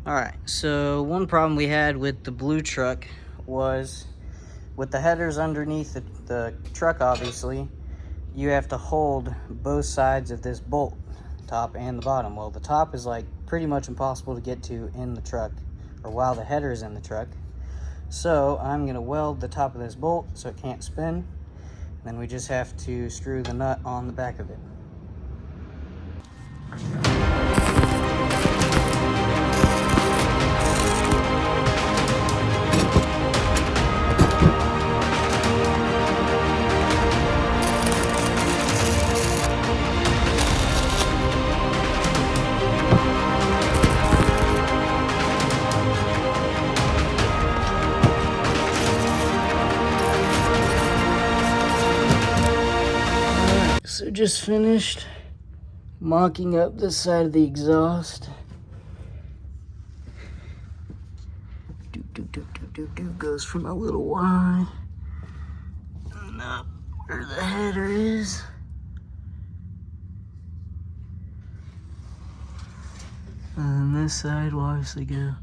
Alright, so one problem we had with the blue truck was with the headers underneath the truck, obviously, you have to hold both sides of this bolt, top and the bottom. Well, the top is like pretty much impossible to get to in the truck, or while the header is in the truck. So I'm going to weld the top of this bolt so it can't spin. Then we just have to screw the nut on the back of it. So just finished mocking up this side of the exhaust. Goes from a little Y and up where the header is. And then this side will obviously go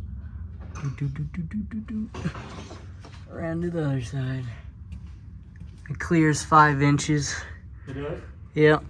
around to the other side. It clears 5 inches. It does? Yep.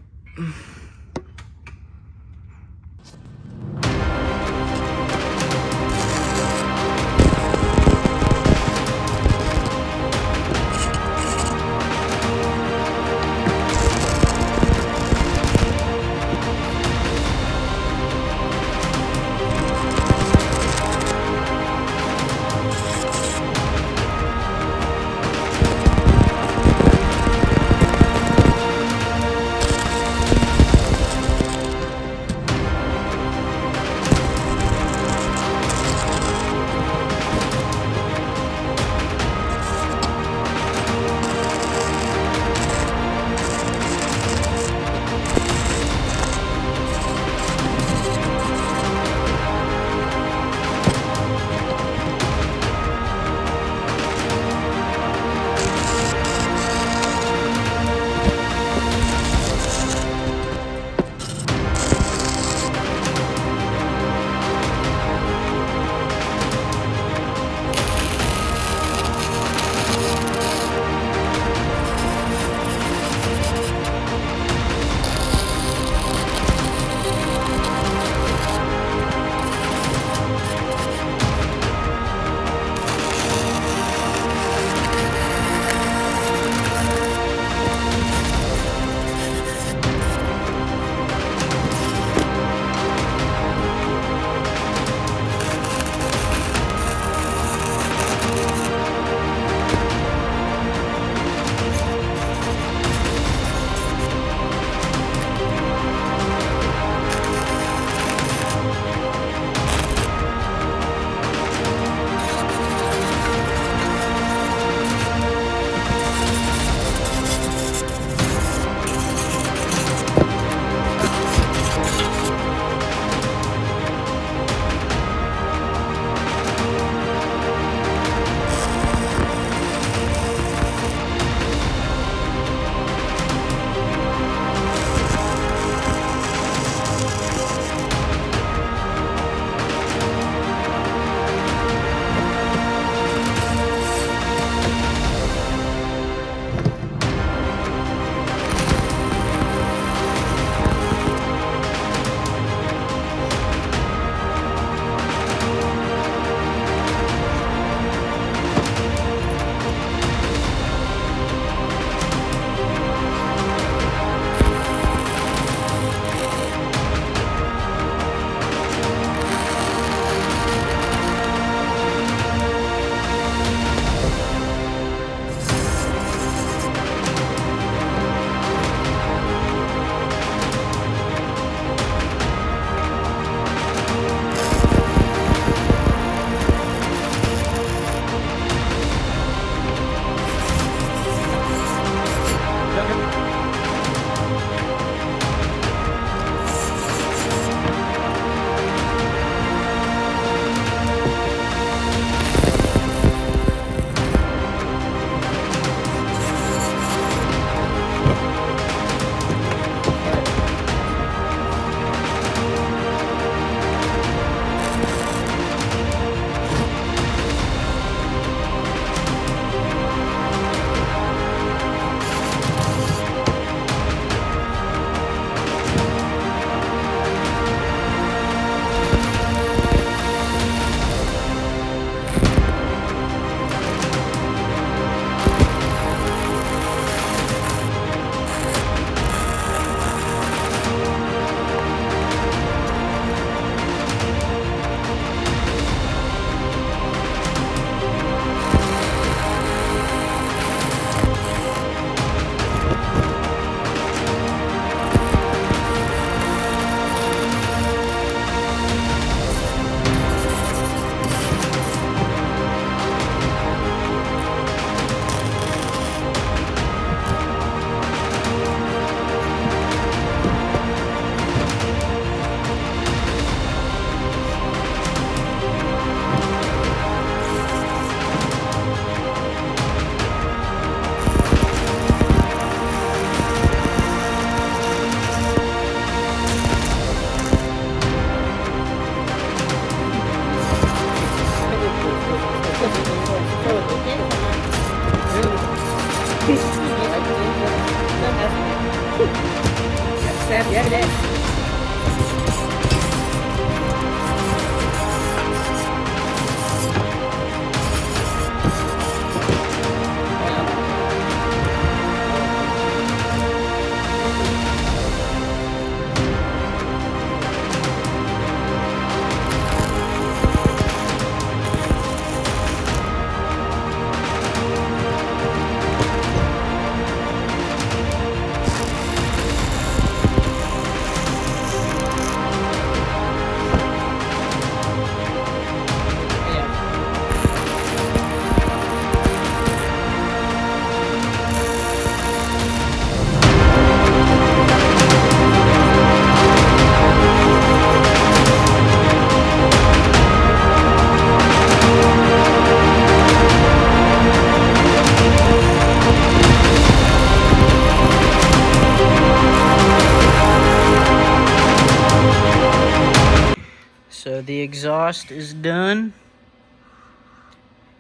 exhaust is done.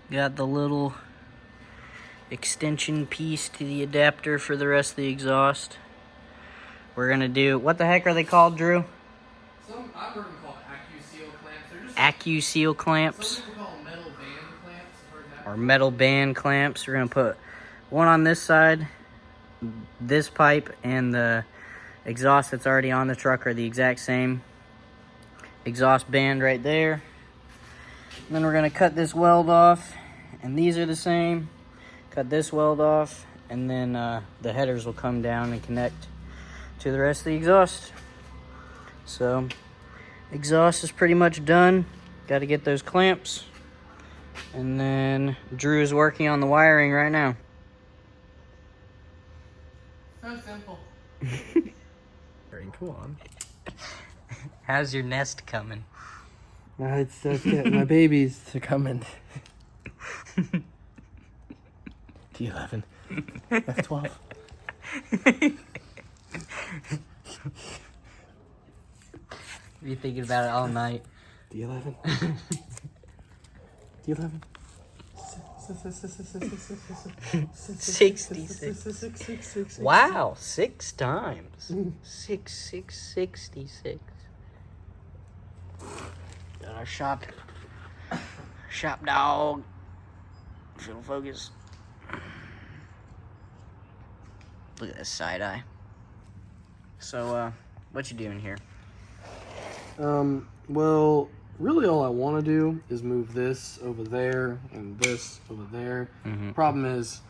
Got the little extension piece to the adapter for the rest of the exhaust. We're gonna do, what the heck are they called, Drew? I've heard them called AccuSeal clamps. They're just AccuSeal clamps. some people call them metal band clamps. I've heard that. Or metal band clamps. We're gonna put one on this side, this pipe, and the exhaust that's already on the truck are the exact same. Exhaust band right there. And then we're gonna cut this weld off, and these are the same. Cut this weld off, and then the headers will come down and connect to the rest of the exhaust. So, exhaust is pretty much done. Got to get those clamps. And then Drew is working on the wiring right now. So simple. Very cool. How's your nest coming? It's my babies are coming. D11. F12. You're thinking about it all night. D11. D11. 66. Wow, 6 times. 66. Got our shop dog. If it'll focus. Look at this side eye. So, what you doing here? Well, really all I want to do is move this over there and this over there. Mm-hmm. Problem is,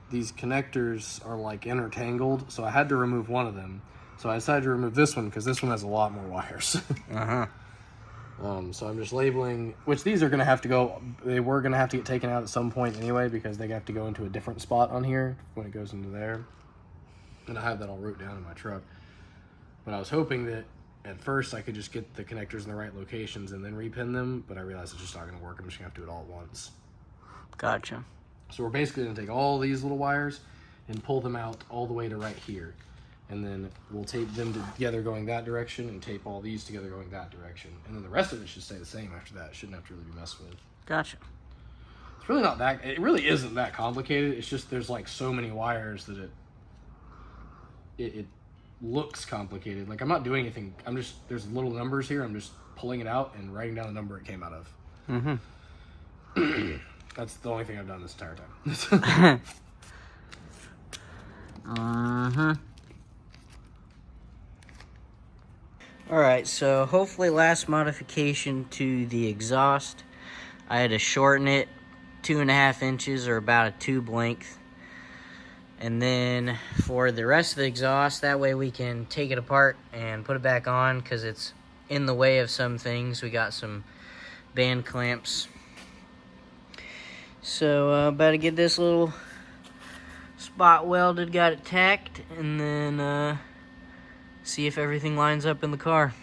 these connectors are like intertangled, so I had to remove one of them. So I decided to remove this one because this one has a lot more wires. Uh-huh. So I'm just labeling, which these are going to have to go, they were going to have to get taken out at some point anyway because they have to go into a different spot on here when it goes into there. And I have that all wrote down in my truck. But I was hoping that at first I could just get the connectors in the right locations and then repin them, but I realized it's just not going to work. I'm just going to have to do it all at once. Gotcha. So we're basically going to take all these little wires and pull them out all the way to right here. And then we'll tape them together going that direction and tape all these together going that direction. And then the rest of it should stay the same after that. It shouldn't have to really be messed with. Gotcha. It's really not that, it really isn't that complicated. It's just there's like so many wires that it looks complicated. Like I'm not doing anything. I'm just, there's little numbers here. I'm just pulling it out and writing down the number it came out of. Mm-hmm. That's the only thing I've done this entire time. Uh-huh. Alright, so hopefully last modification to the exhaust. I had to shorten it 2.5 inches or about a tube length. And then for the rest of the exhaust, that way we can take it apart and put it back on because it's in the way of some things. We got some band clamps. So about to get this little spot welded, got it tacked, and then see if everything lines up in the car.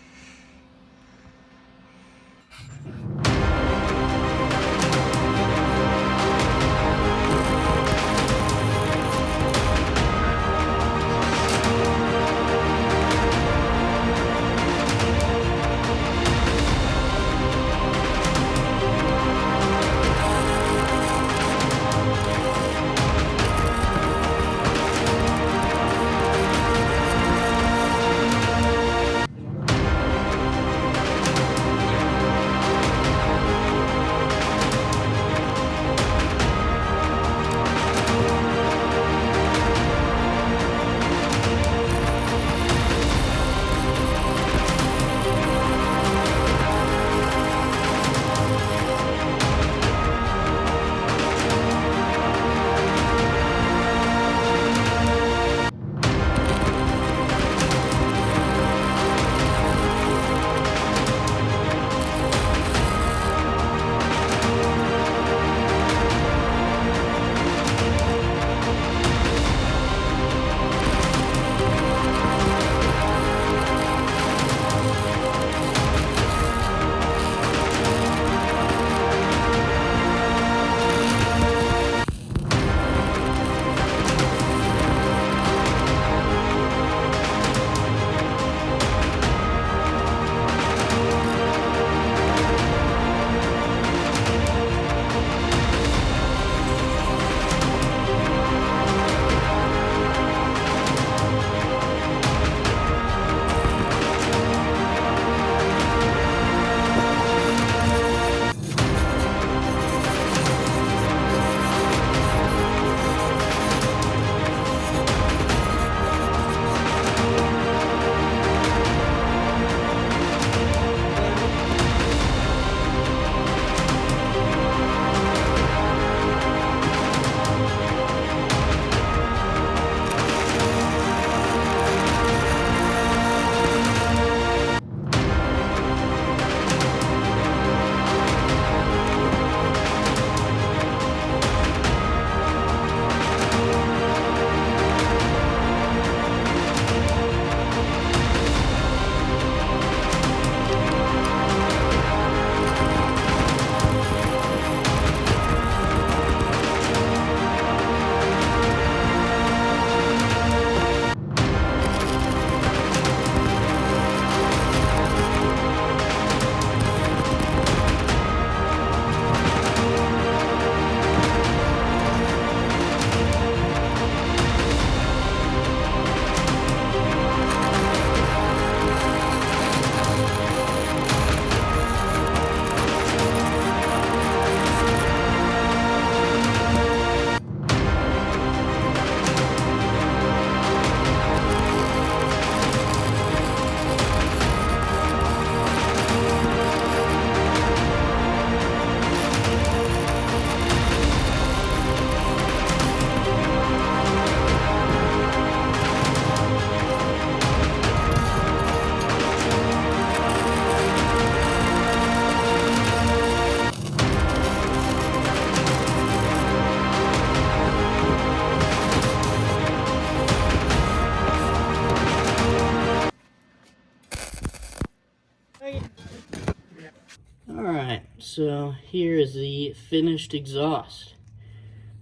So here is the finished exhaust.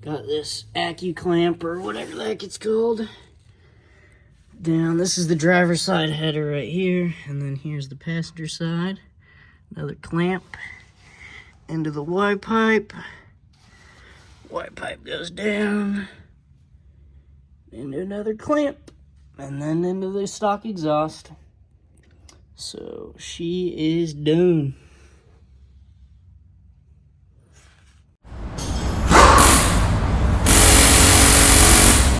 Got this Accu clamp or whatever the heck it's called down. This is the driver's side header right here, and then here's the passenger side. Another clamp into the Y pipe. Y pipe goes down into another clamp, and then into the stock exhaust. So she is done.